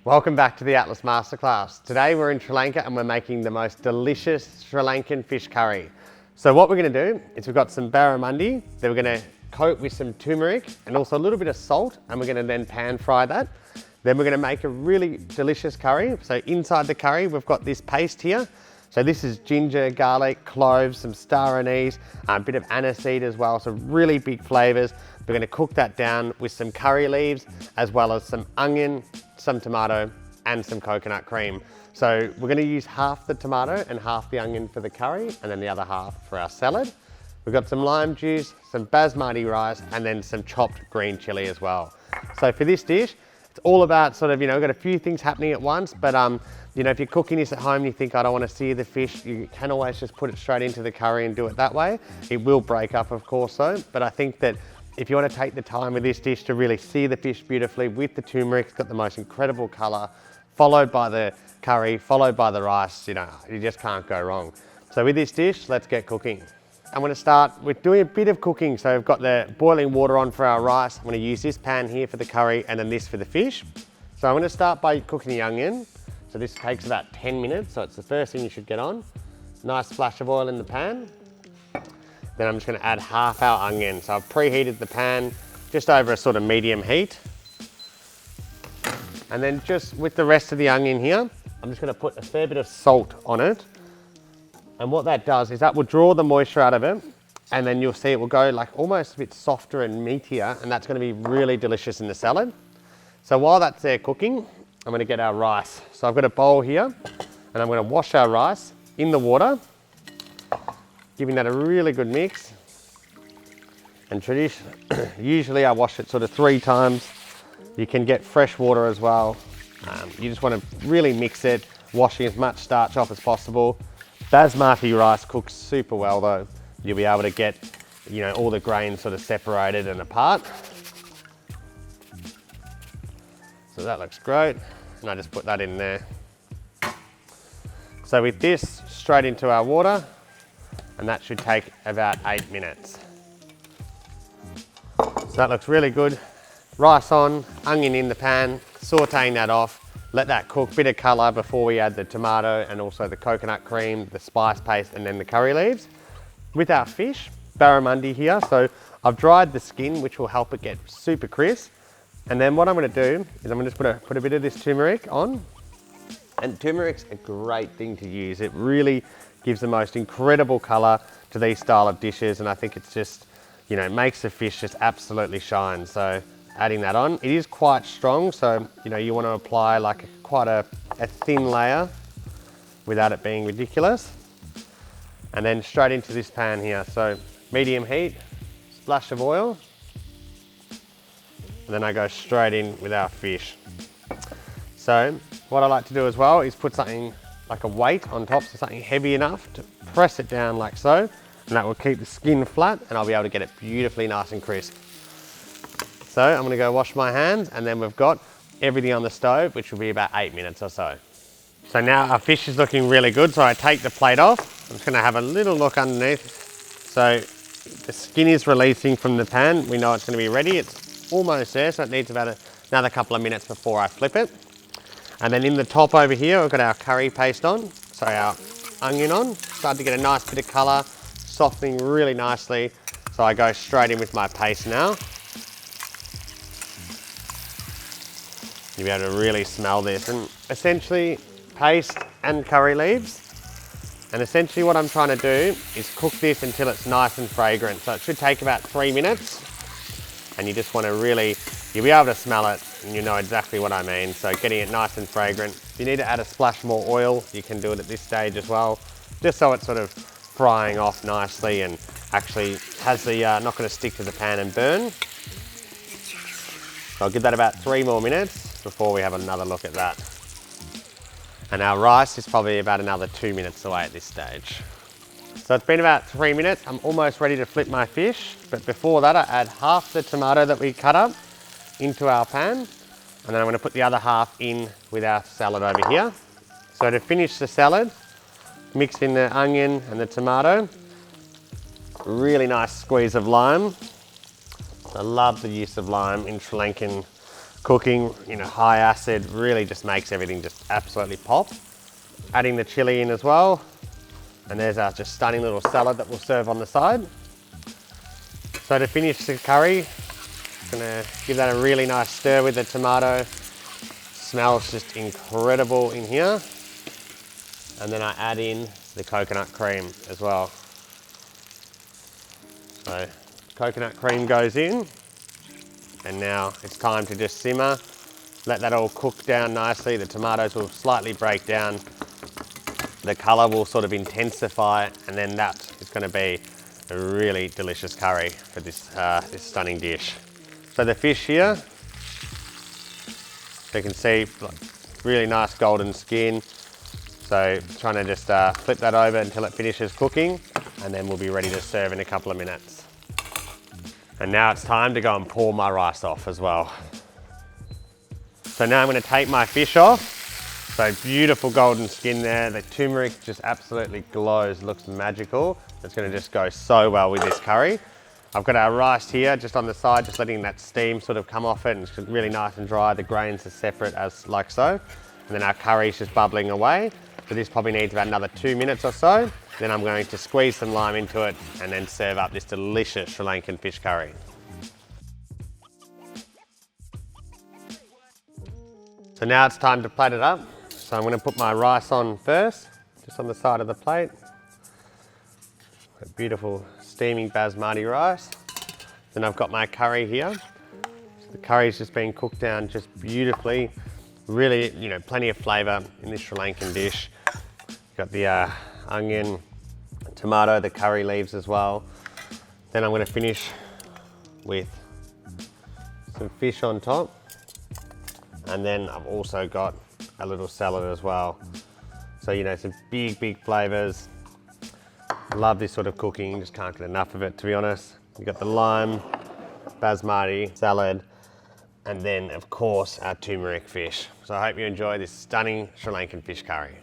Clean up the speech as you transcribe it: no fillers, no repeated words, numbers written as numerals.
Welcome back to the Atlas Masterclass. Today we're in Sri Lanka and we're making the most delicious Sri Lankan fish curry. So what we're going to do is we've got some barramundi that we're going to coat with some turmeric and also a little bit of salt, and we're going to then pan fry that. Then we're going to make a really delicious curry. So inside the curry we've got this paste here. So this is ginger, garlic, cloves, some star anise, a bit of aniseed as well, so really big flavors. We're going to cook that down with some curry leaves as well as some onion, some tomato and some coconut cream. So we're going to use half the tomato and half the onion for the curry and then the other half for our salad. We've got some lime juice, some basmati rice and then some chopped green chilli as well. So for this dish, it's all about sort of, we've got a few things happening at once, but if you're cooking this at home and you think, I don't want to sear the fish, you can always just put it straight into the curry and do it that way. It will break up, of course, though, but I think that if you want to take the time with this dish to really sear the fish beautifully with the turmeric, it's got the most incredible color, followed by the curry, followed by the rice, you just can't go wrong. So with this dish, let's get cooking. I'm going to start with doing a bit of cooking. So I've got the boiling water on for our rice. I'm going to use this pan here for the curry and then this for the fish. So I'm going to start by cooking the onion. So this takes about 10 minutes. So it's the first thing you should get on. Nice splash of oil in the pan. Then I'm just going to add half our onion. So I've preheated the pan just over a sort of medium heat. And then just with the rest of the onion here, I'm just going to put a fair bit of salt on it. And what that does is that will draw the moisture out of it. And then you'll see it will go like almost a bit softer and meatier. And that's going to be really delicious in the salad. So while that's there cooking, I'm going to get our rice. So I've got a bowl here and I'm going to wash our rice in the water, giving that a really good mix. And usually I wash it sort of 3 times. You can get fresh water as well. You just want to really mix it, washing as much starch off as possible. Basmati rice cooks super well though. You'll be able to get, all the grains sort of separated and apart. So that looks great. And I just put that in there. So with this, straight into our water, and that should take about 8 minutes. So that looks really good. Rice on, onion in the pan, sauteing that off, let that cook, bit of color before we add the tomato and also the coconut cream, the spice paste, and then the curry leaves. With our fish, barramundi here, so I've dried the skin, which will help it get super crisp. And then what I'm going to do is I'm going to just put a bit of this turmeric on. And turmeric's a great thing to use. It really gives the most incredible color to these style of dishes, and I think it's just, makes the fish just absolutely shine. So adding that on, it is quite strong, so you want to apply like quite a thin layer without it being ridiculous. And then straight into this pan here. So medium heat, splash of oil. And then I go straight in with our fish. So what I like to do as well is put something like a weight on top, so something heavy enough to press it down like so, and that will keep the skin flat and I'll be able to get it beautifully nice and crisp. So I'm going to go wash my hands, and then we've got everything on the stove, which will be about 8 minutes or so. So now our fish is looking really good, so I take the plate off. I'm just going to have a little look underneath. So the skin is releasing from the pan. We know it's going to be ready. It's almost there, so it needs about another couple of minutes before I flip it. And then in the top over here, we've got our curry paste on, so our onion on. Start to get a nice bit of color, softening really nicely. So I go straight in with my paste now. You'll be able to really smell this, and essentially paste and curry leaves. And essentially what I'm trying to do is cook this until it's nice and fragrant. So it should take about 3 minutes. And you just want to really, you'll be able to smell it and you know exactly what I mean. So getting it nice and fragrant. If you need to add a splash more oil, you can do it at this stage as well, just so it's sort of frying off nicely and actually has the, not going to stick to the pan and burn. So I'll give that about 3 more minutes before we have another look at that. And our rice is probably about another 2 minutes away at this stage. So it's been about 3 minutes. I'm almost ready to flip my fish, but before that I add half the tomato that we cut up into our pan, and then I'm going to put the other half in with our salad over here. So to finish the salad, mix in the onion and the tomato, really nice squeeze of lime. I love the use of lime in Sri Lankan cooking, high acid, really just makes everything just absolutely pop. Adding the chili in as well. And there's our just stunning little salad that we'll serve on the side. So to finish the curry, gonna give that a really nice stir with the tomato. Smells just incredible in here. And then I add in the coconut cream as well. So coconut cream goes in, and now it's time to just simmer. Let that all cook down nicely. The tomatoes will slightly break down. The color will sort of intensify, and then that is going to be a really delicious curry for this, this stunning dish. So the fish here, you can see really nice golden skin. So trying to just flip that over until it finishes cooking, and then we'll be ready to serve in a couple of minutes. And now it's time to go and pour my rice off as well. So now I'm going to take my fish off. So beautiful golden skin there. The turmeric just absolutely glows, looks magical. It's going to just go so well with this curry. I've got our rice here just on the side, just letting that steam sort of come off it, and it's really nice and dry. The grains are separate as like so. And then our curry's just bubbling away. So this probably needs about another 2 minutes or so. Then I'm going to squeeze some lime into it and then serve up this delicious Sri Lankan fish curry. So now it's time to plate it up. So I'm going to put my rice on first, just on the side of the plate. A beautiful steaming basmati rice. Then I've got my curry here. So the curry's just been cooked down just beautifully. Really, plenty of flavour in this Sri Lankan dish. Got the onion, tomato, the curry leaves as well. Then I'm going to finish with some fish on top. And then I've also got a little salad as well. So, some big flavours. Love this sort of cooking, just can't get enough of it, to be honest. You've got the lime, basmati, salad, and then of course our turmeric fish. So I hope you enjoy this stunning Sri Lankan fish curry.